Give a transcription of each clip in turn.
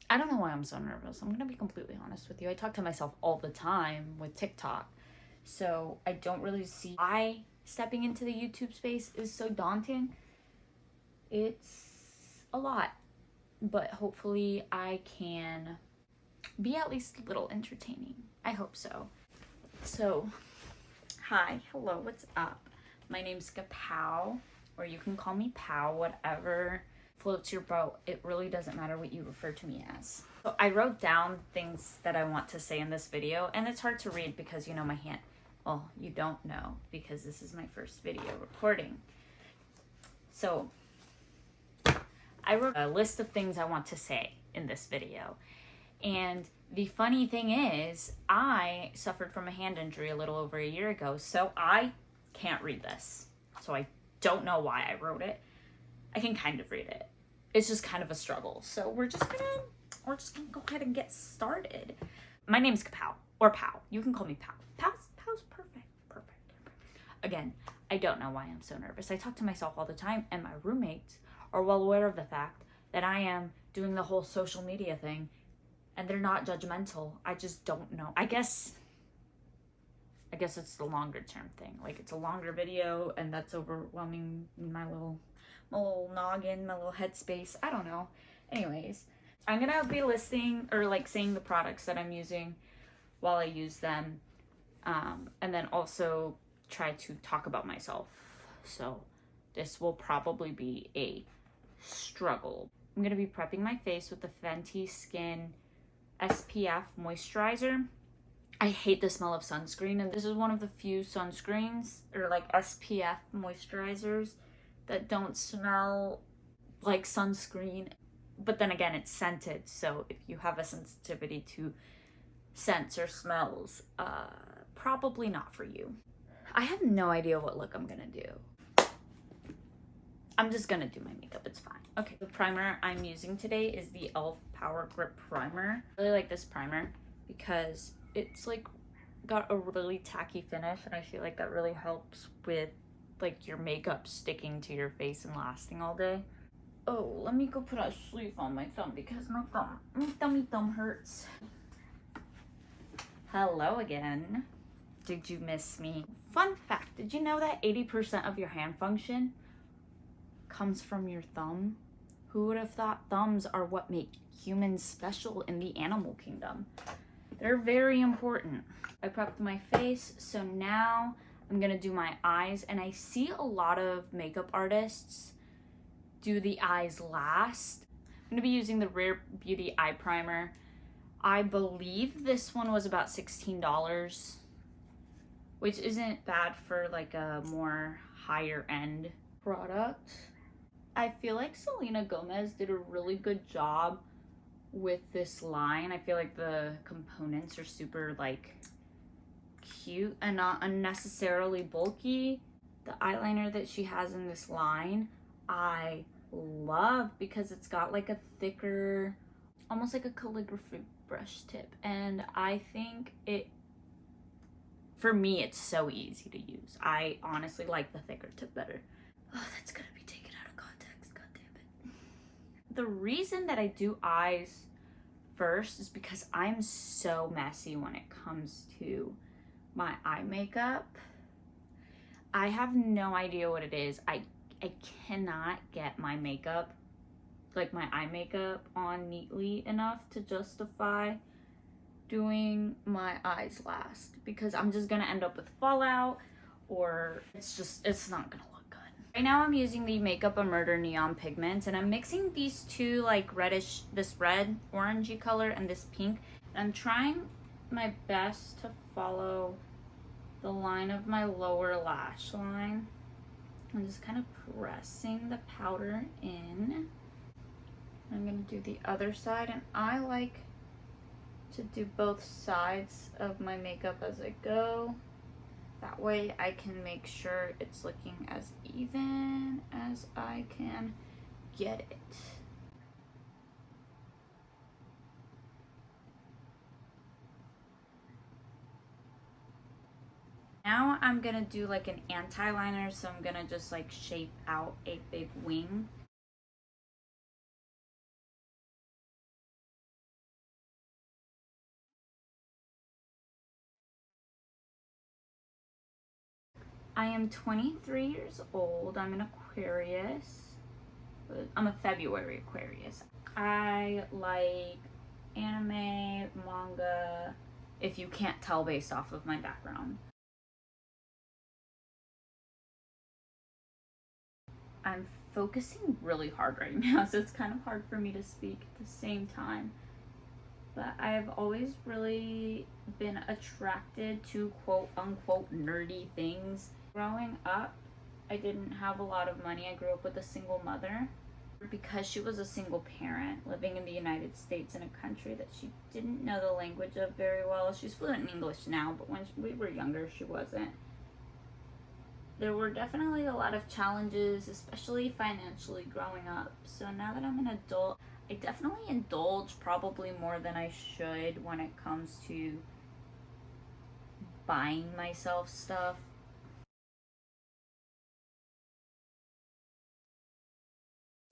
I don't know why I'm so nervous. I'm gonna be completely honest with you. I talk to myself all the time with TikTok. So I don't really see why stepping into the YouTube space is so daunting. It's a lot, but hopefully I can be at least a little entertaining. I hope so. So, hi, hello, what's up? My name's Kapow, or you can call me Pow, whatever floats your boat. It really doesn't matter what you refer to me as. So I wrote down things that I want to say in this video, and it's hard to read because my hand. Well, you don't know because this is my first video recording. So I wrote a list of things I want to say in this video. And the funny thing is, I suffered from a hand injury a little over a year ago, so I can't read this. So I don't know why I wrote it. I can kind of read it. It's just kind of a struggle. So we're just gonna go ahead and get started. My name's Kapow, or Pow. You can call me Pow. Pow's perfect. Again, I don't know why I'm so nervous. I talk to myself all the time, and my roommates are well aware of the fact that I am doing the whole social media thing, and they're not judgmental. I just don't know. I guess it's the longer term thing. Like, it's a longer video, and that's overwhelming my little noggin, my little headspace. I don't know. Anyways, I'm gonna be listing or like saying the products that I'm using while I use them, and then also try to talk about myself. So this will probably be a struggle. I'm gonna be prepping my face with the Fenty Skin SPF moisturizer. I hate the smell of sunscreen, and this is one of the few sunscreens or like SPF moisturizers that don't smell like sunscreen. But then again, it's scented, so if you have a sensitivity to scents or smells, probably not for you. I have no idea what look I'm gonna do. I'm just gonna do my makeup, it's fine. Okay, the primer I'm using today is the e.l.f. Power Grip Primer. I really like this primer because it's like got a really tacky finish, and I feel like that really helps with like your makeup sticking to your face and lasting all day. Oh, let me go put a sleeve on my thumb because my thumb hurts. Hello again. Did you miss me? Fun fact, did you know that 80% of your hand function comes from your thumb? Who would have thought thumbs are what make humans special in the animal kingdom? They're very important. I prepped my face, so now I'm gonna do my eyes, and I see a lot of makeup artists do the eyes last. I'm gonna be using the Rare Beauty Eye Primer. I believe this one was about $16, which isn't bad for like a more higher end product. I feel like Selena Gomez did a really good job with this line. I feel like the components are super like cute and not unnecessarily bulky. The eyeliner that she has in this line, I love because it's got like a thicker, almost like a calligraphy brush tip, and I think for me, it's so easy to use. I honestly like the thicker tip better. Oh, that's gonna be taken out of context, god damn it. The reason that I do eyes first is because I'm so messy when it comes to my eye makeup. I have no idea what it is. I cannot get my makeup, like my eye makeup, on neatly enough to justify doing my eyes last, because I'm just gonna end up with fallout, or it's not gonna look good. Right now I'm using the Makeup a Murder Neon Pigment, and I'm mixing these two like reddish, this red orangey color and this pink, and I'm trying my best to follow the line of my lower lash line. I'm just kind of pressing the powder in. I'm gonna do the other side, and I like to do both sides of my makeup as I go. That way I can make sure it's looking as even as I can get it. Now I'm gonna do like an anti-liner, so I'm gonna just like shape out a big wing. I am 23 years old. I'm an Aquarius. I'm a February Aquarius. I like anime, manga, if you can't tell based off of my background. I'm focusing really hard right now, so it's kind of hard for me to speak at the same time. But I've always really been attracted to quote unquote nerdy things. Growing up, I didn't have a lot of money. I grew up with a single mother. Because she was a single parent living in the United States in a country that she didn't know the language of very well. She's fluent in English now, but when we were younger, she wasn't. There were definitely a lot of challenges, especially financially growing up. So now that I'm an adult, I definitely indulge probably more than I should when it comes to buying myself stuff.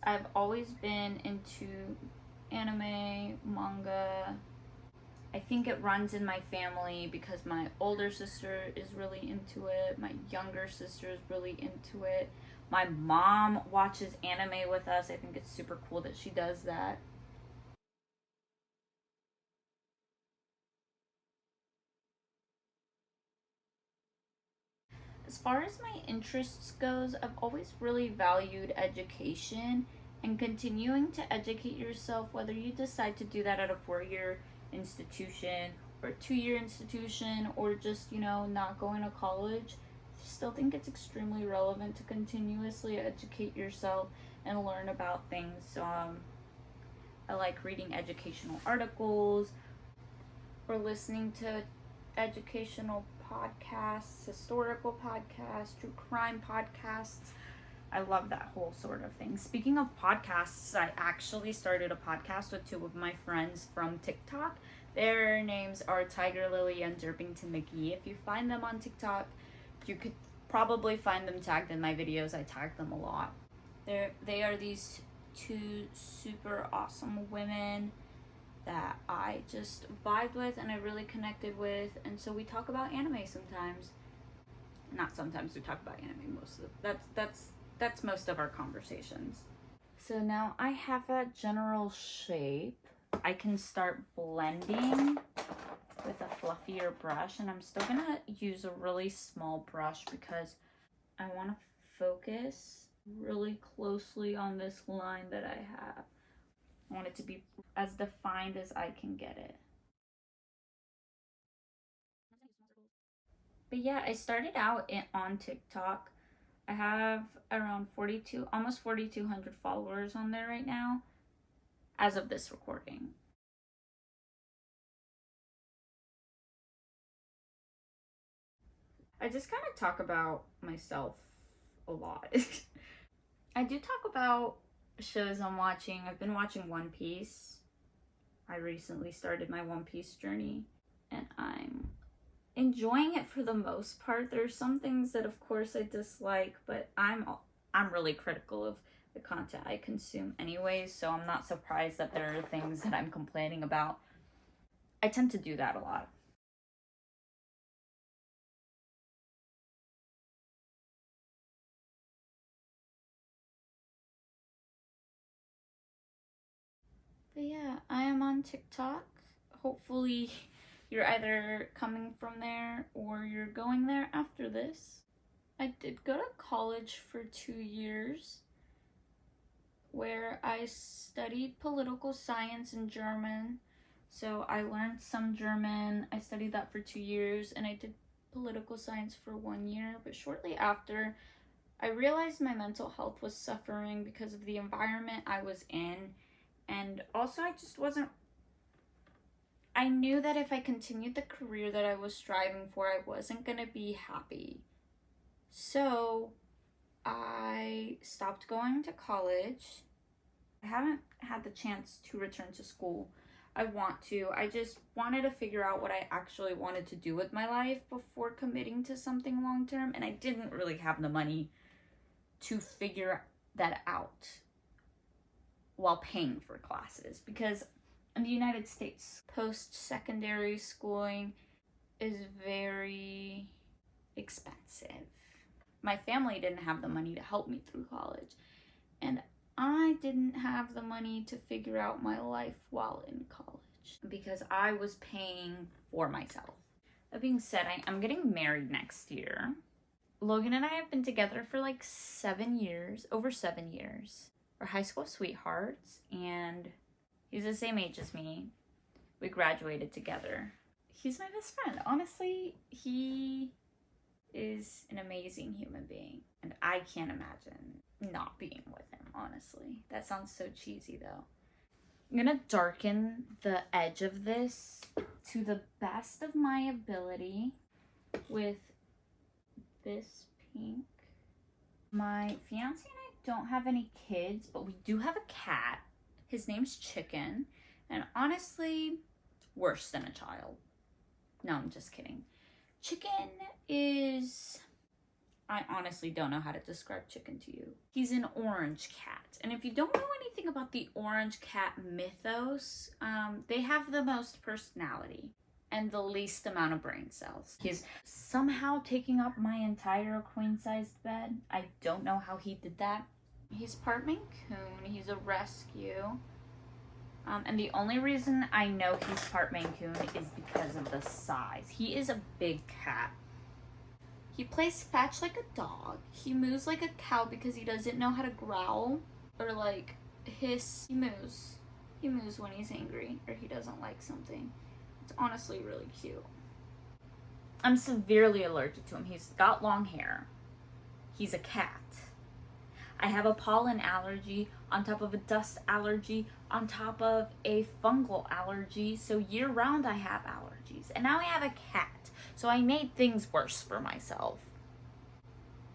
I've always been into anime, manga. I think it runs in my family because my older sister is really into it. My younger sister is really into it. My mom watches anime with us. I think it's super cool that she does that. As far as my interests goes, I've always really valued education and continuing to educate yourself, whether you decide to do that at a 4-year institution or a 2-year institution or just, not going to college. I still think it's extremely relevant to continuously educate yourself and learn about things. I like reading educational articles or listening to educational podcasts, historical podcasts, true crime podcasts. I love that whole sort of thing. Speaking of podcasts, I actually started a podcast with 2 of my friends from TikTok. Their names are Tiger Lily and Derpington McGee. If you find them on TikTok, you could probably find them tagged in my videos. I tag them a lot. They are these 2 super awesome women that I just vibed with and I really connected with, and so we talk about anime sometimes. Not sometimes, we talk about anime most of that's most of our conversations. So now I have a general shape. I can start blending with a fluffier brush, and I'm still gonna use a really small brush because I want to focus really closely on this line that I have. I want it to be as defined as I can get it. But yeah, I started out on TikTok. I have around 42, almost 4,200 followers on there right now as of this recording. I just kind of talk about myself a lot. I do talk about shows I'm watching. I've been watching One Piece. I recently started my One Piece journey and I'm enjoying it for the most part. There's some things that of course I dislike, but I'm really critical of the content I consume anyways, so I'm not surprised that there are things that I'm complaining about. I tend to do that a lot. But yeah, I am on TikTok. Hopefully you're either coming from there or you're going there after this. I did go to college for 2 years where I studied political science and German. So I learned some German. I studied that for 2 years and I did political science for 1 year. But shortly after, I realized my mental health was suffering because of the environment I was in. And also, I just wasn't. I knew that if I continued the career that I was striving for, I wasn't going to be happy. So I stopped going to college. I haven't had the chance to return to school. I want to. I just wanted to figure out what I actually wanted to do with my life before committing to something long term, and I didn't really have the money to figure that out while paying for classes because in the United States, post-secondary schooling is very expensive. My family didn't have the money to help me through college. And I didn't have the money to figure out my life while in college because I was paying for myself. That being said, I'm getting married next year. Logan and I have been together for like 7 years, over 7 years. We're high school sweethearts, and he's the same age as me. We graduated together. He's my best friend. Honestly, he is an amazing human being, and I can't imagine not being with him, honestly. That sounds so cheesy, though. I'm gonna darken the edge of this to the best of my ability with this pink. My fiance and I don't have any kids, but we do have a cat. His name's Chicken, and honestly, worse than a child. No, I'm just kidding. Chicken is... I honestly don't know how to describe Chicken to you. He's an orange cat. And if you don't know anything about the orange cat mythos, they have the most personality and the least amount of brain cells. He's somehow taking up my entire queen-sized bed. I don't know how he did that. He's part Maine Coon. He's a rescue. And the only reason I know he's part Maine Coon is because of the size. He is a big cat. He plays fetch like a dog. He moves like a cow because he doesn't know how to growl or like hiss. He moves. He moves when he's angry or he doesn't like something. It's honestly really cute. I'm severely allergic to him. He's got long hair. He's a cat. I have a pollen allergy on top of a dust allergy on top of a fungal allergy. So year round I have allergies. And now I have a cat. So I made things worse for myself.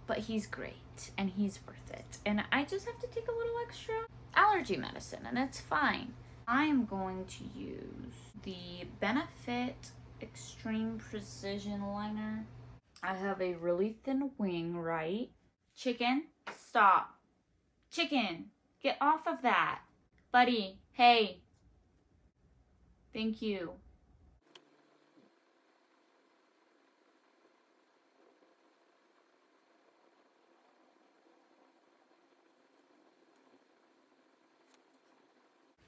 But he's great and he's worth it. And I just have to take a little extra allergy medicine and it's fine. I am going to use the Benefit Extreme Precision Liner. I have a really thin wing, right? Chicken, stop. Chicken, get off of that. Buddy, hey. Thank you.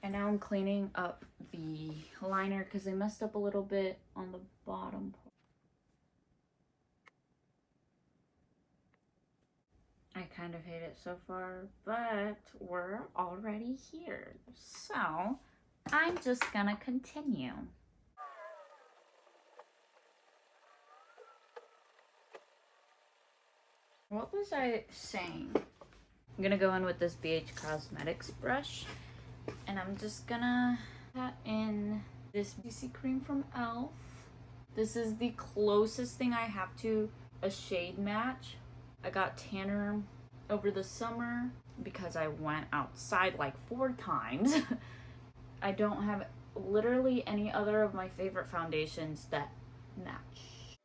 And now I'm cleaning up the liner because I messed up a little bit on the bottom part. I kind of hate it so far, but we're already here. So I'm just gonna continue. What was I saying? I'm gonna go in with this BH Cosmetics brush. And I'm just gonna pat in this CC cream from e.l.f. This is the closest thing I have to a shade match. I got tanner over the summer because I went outside like 4 times. I don't have literally any other of my favorite foundations that match.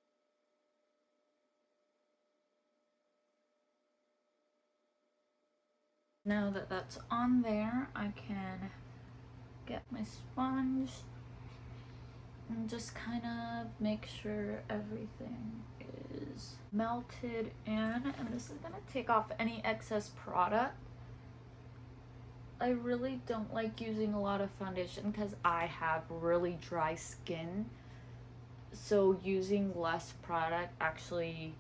Now that that's on there, I can get my sponge and just kind of make sure everything is melted in. And this is gonna take off any excess product. I really don't like using a lot of foundation because I have really dry skin. So using less product actually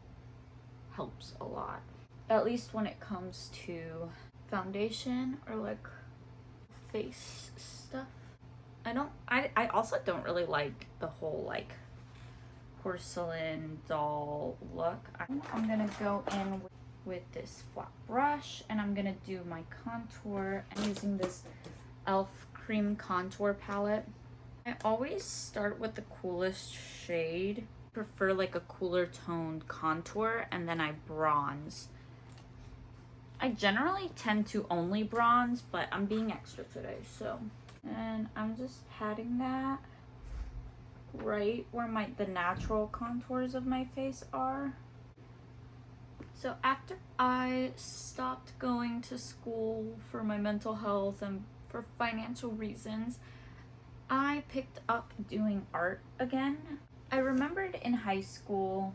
helps a lot. At least when it comes to foundation or like face stuff. I also don't really like the whole like porcelain doll look. I'm gonna go in with this flat brush and I'm gonna do my contour. I'm using this e.l.f. cream contour palette. I always start with the coolest shade. Prefer like a cooler toned contour and then I bronze. I generally tend to only bronze, but I'm being extra today, so. And I'm just patting that right where the natural contours of my face are. So after I stopped going to school for my mental health and for financial reasons, I picked up doing art again. I remembered in high school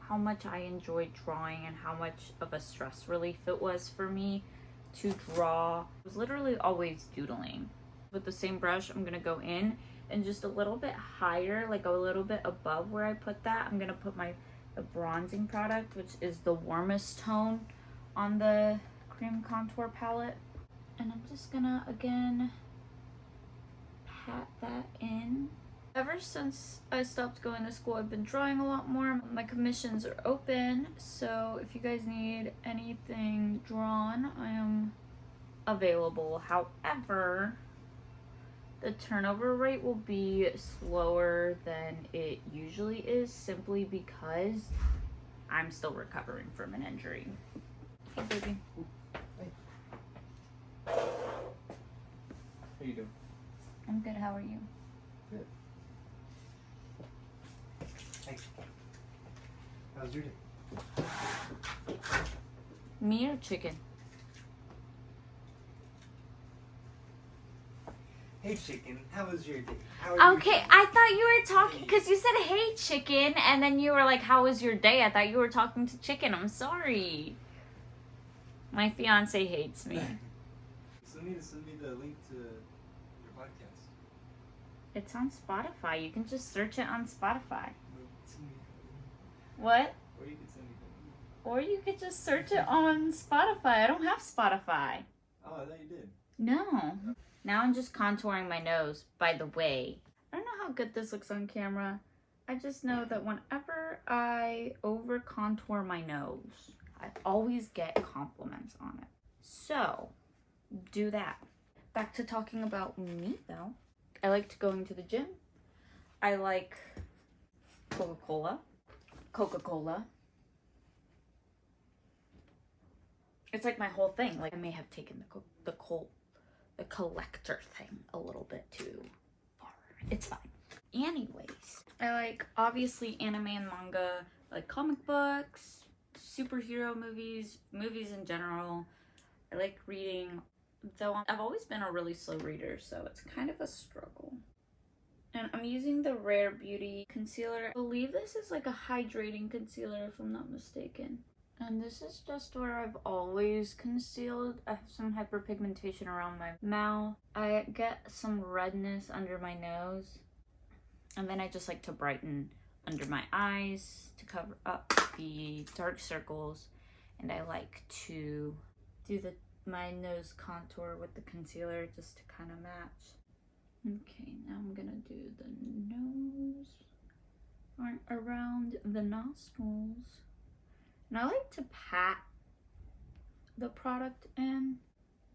how much I enjoyed drawing and how much of a stress relief it was for me to draw. I was literally always doodling. With the same brush, I'm gonna go in and just a little bit higher, like a little bit above where I put that, I'm gonna put the bronzing product, which is the warmest tone on the cream contour palette. And I'm just gonna, again, pat that in. Ever since I stopped going to school, I've been drawing a lot more. My commissions are open, so if you guys need anything drawn, I am available. However, the turnover rate will be slower than it usually is, simply because I'm still recovering from an injury. Hey, baby. How you doing? I'm good. How are you? Good. Hey. How's your day? Me or chicken? Hey chicken, how was your day? How are Okay, you? I thought you were talking, because you said, hey, chicken, and then you were like, how was your day? I thought you were talking to chicken. I'm sorry. My fiance hates me. Send me the link to your podcast. It's on Spotify. You can just search it on Spotify. Send me What? or you can send me the Or you could just search it on Spotify. I don't have Spotify. Oh, I thought you did. No. Now I'm just contouring my nose, by the way. I don't know how good this looks on camera. I just know that whenever I over contour my nose, I always get compliments on it. So, do that. Back to talking about me though. I liked going to the gym. I like Coca-Cola. Coca-Cola. It's like my whole thing. Like I may have taken the collector thing a little bit too far. It's fine. Anyways, I like obviously anime and manga, I like comic books, superhero movies in general. I like reading, though I've always been a really slow reader, so it's kind of a struggle. And I'm using the Rare Beauty concealer. I believe this is like a hydrating concealer if I'm not mistaken. And this is just where I've always concealed. I have some hyperpigmentation around my mouth. I get some redness under my nose. And then I just like to brighten under my eyes to cover up the dark circles. And I like to do my nose contour with the concealer just to kind of match. Okay, now I'm gonna do the nose around the nostrils. And I like to pat the product in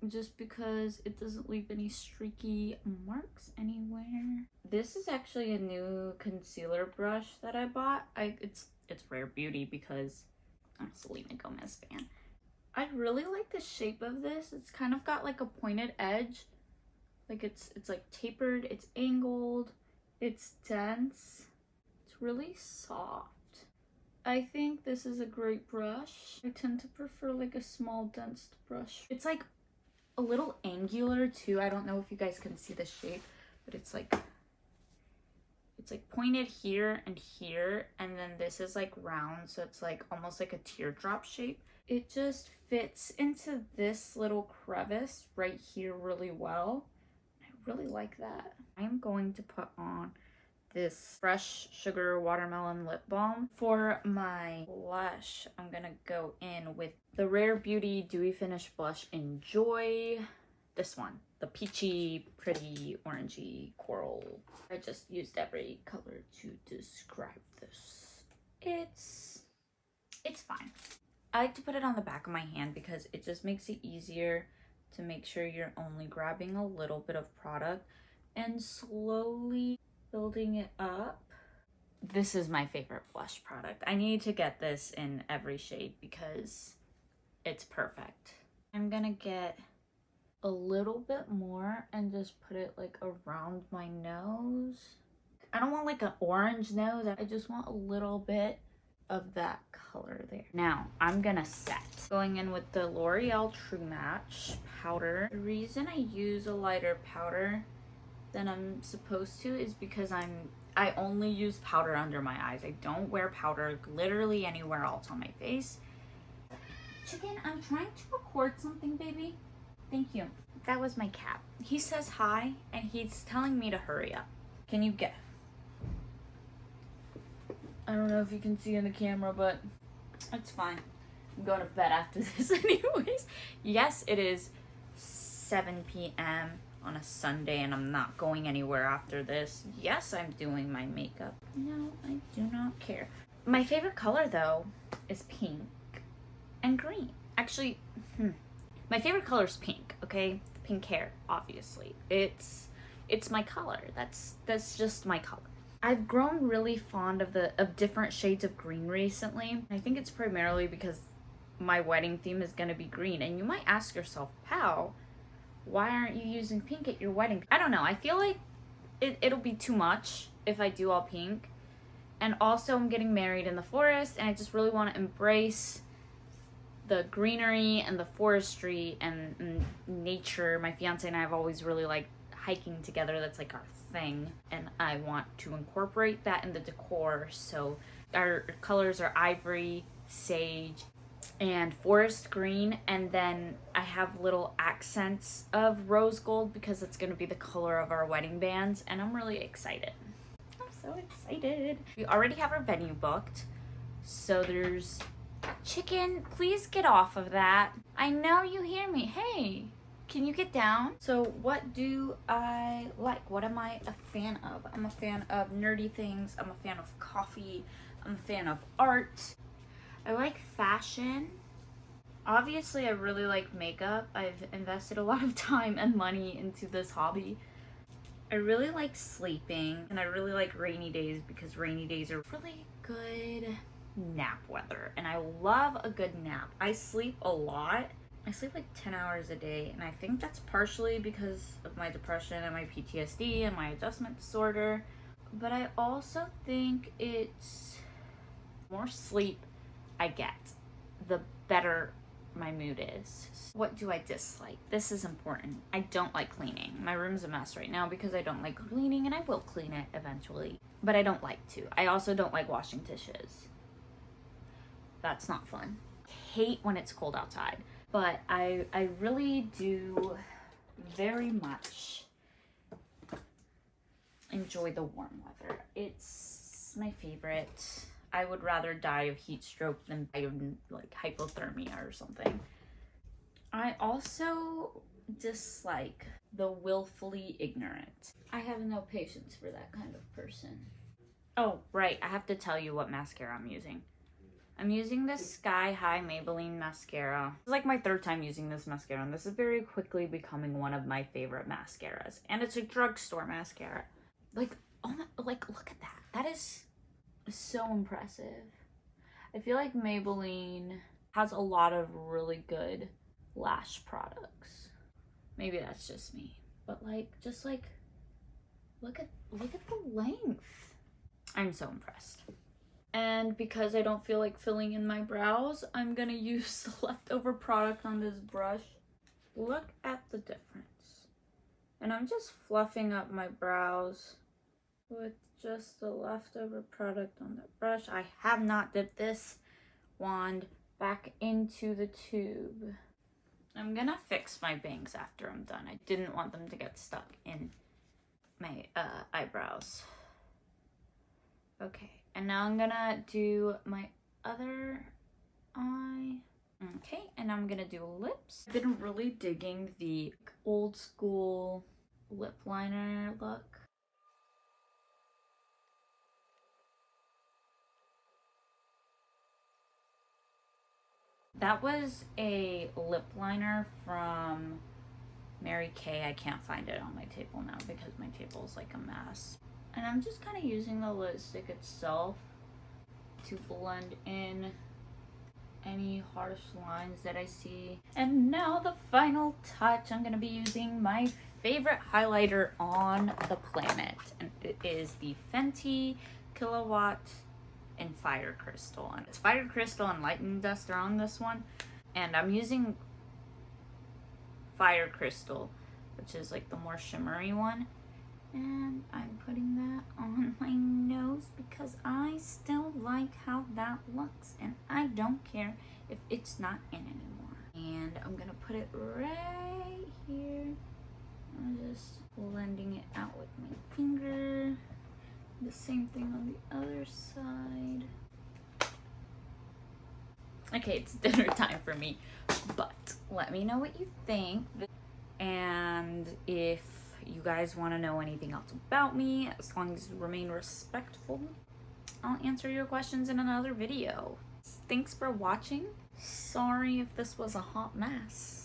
just because it doesn't leave any streaky marks anywhere. This is actually a new concealer brush that I bought. It's Rare Beauty because I'm a Selena Gomez fan. I really like the shape of this. It's kind of got like a pointed edge. Like it's like tapered, it's angled, it's dense. It's really soft. I think this is a great brush. I tend to prefer like a small dense brush. It's like a little angular too. I don't know if you guys can see the shape, but it's like pointed here, and then this is like round, so it's like almost like a teardrop shape. It just fits into this little crevice right here really well. I really like that. I'm going to put on this Fresh Sugar Watermelon Lip Balm. For my blush, I'm gonna go in with the Rare Beauty Dewy Finish Blush Enjoy. This one, the peachy, pretty, orangey coral. I just used every color to describe this. It's fine. I like to put it on the back of my hand because it just makes it easier to make sure you're only grabbing a little bit of product and slowly building it up. This is my favorite blush product. I need to get this in every shade because it's perfect. I'm gonna get a little bit more and just put it like around my nose. I don't want like an orange nose. I just want a little bit of that color there. Now I'm gonna set. Going in with the L'Oreal True Match powder. The reason I use a lighter powder than I'm supposed to is because I only use powder under my eyes. I don't wear powder literally anywhere else on my face. Chicken, I'm trying to record something, baby. Thank you. That was my cat. He says hi and he's telling me to hurry up. Can you get? I don't know if you can see in the camera, but it's fine. I'm going to bed after this anyways. Yes, it is 7 p.m. on a Sunday and I'm not going anywhere after this. Yes, I'm doing my makeup. No, I do not care. My favorite color though is pink and green. Actually, my favorite color is pink, okay? Pink hair, obviously. It's my color. That's just my color. I've grown really fond of different shades of green recently. I think it's primarily because my wedding theme is gonna be green. And you might ask yourself, Pal, why aren't you using pink at your wedding? I don't know. I feel like it'll be too much if I do all pink. And also I'm getting married in the forest and I just really want to embrace the greenery and the forestry and nature. My fiance and I have always really liked hiking together. That's like our thing. And I want to incorporate that in the decor. So our colors are ivory, sage, and forest green. And then I have little accents of rose gold because it's going to be the color of our wedding bands. And I'm really excited. I'm so excited. We already have our venue booked. So there's Chicken, please get off of that. I know you hear me. Hey, can you get down? So what do I like? What am I a fan of? I'm a fan of nerdy things. I'm a fan of coffee. I'm a fan of art. I like fashion. Obviously, I really like makeup. I've invested a lot of time and money into this hobby. I really like sleeping, and I really like rainy days because rainy days are really good nap weather, and I love a good nap. I sleep a lot. I sleep like 10 hours a day, and I think that's partially because of my depression and my PTSD and my adjustment disorder, but I also think it's more sleep I get, the better my mood is. What do I dislike? This is important. I don't like cleaning. My room's a mess right now because I don't like cleaning, and I will clean it eventually, but I don't like to. I also don't like washing dishes. That's not fun. Hate when it's cold outside, but I really do very much enjoy the warm weather. It's my favorite. I would rather die of heat stroke than die of like hypothermia or something. I also dislike the willfully ignorant. I have no patience for that kind of person. Oh, right, I have to tell you what mascara I'm using. I'm using this Sky High Maybelline mascara. It's like my third time using this mascara, and this is very quickly becoming one of my favorite mascaras. And it's a drugstore mascara. Like, oh my, like, look at that. That is so impressive. I feel like Maybelline has a lot of really good lash products. Maybe that's just me. But like, just like, look at the length. I'm so impressed. And because I don't feel like filling in my brows, I'm gonna use the leftover product on this brush. Look at the difference. And I'm just fluffing up my brows with just the leftover product on the brush. I have not dipped this wand back into the tube. I'm gonna fix my bangs after I'm done. I didn't want them to get stuck in my eyebrows. Okay. And now I'm gonna do my other eye. Okay, and I'm gonna do lips. I've been really digging the old school lip liner look. That was a lip liner from Mary Kay. I can't find it on my table now because my table is like a mess. And I'm just kind of using the lipstick itself to blend in any harsh lines that I see. And now the final touch. I'm going to be using my favorite highlighter on the planet. And it is the Fenty Killawatt in Fire Crystal. And it's Fire Crystal and Lightning Dust are on this one. And I'm using Fire Crystal, which is like the more shimmery one. And I'm putting that on my nose because I still like how that looks and I don't care if it's not in anymore. And I'm gonna put it right here. I'm just blending it out with my finger. The same thing on the other side. Okay, it's dinner time for me, but let me know what you think. And if you guys want to know anything else about me, as long as you remain respectful, I'll answer your questions in another video. Thanks for watching. Sorry if this was a hot mess.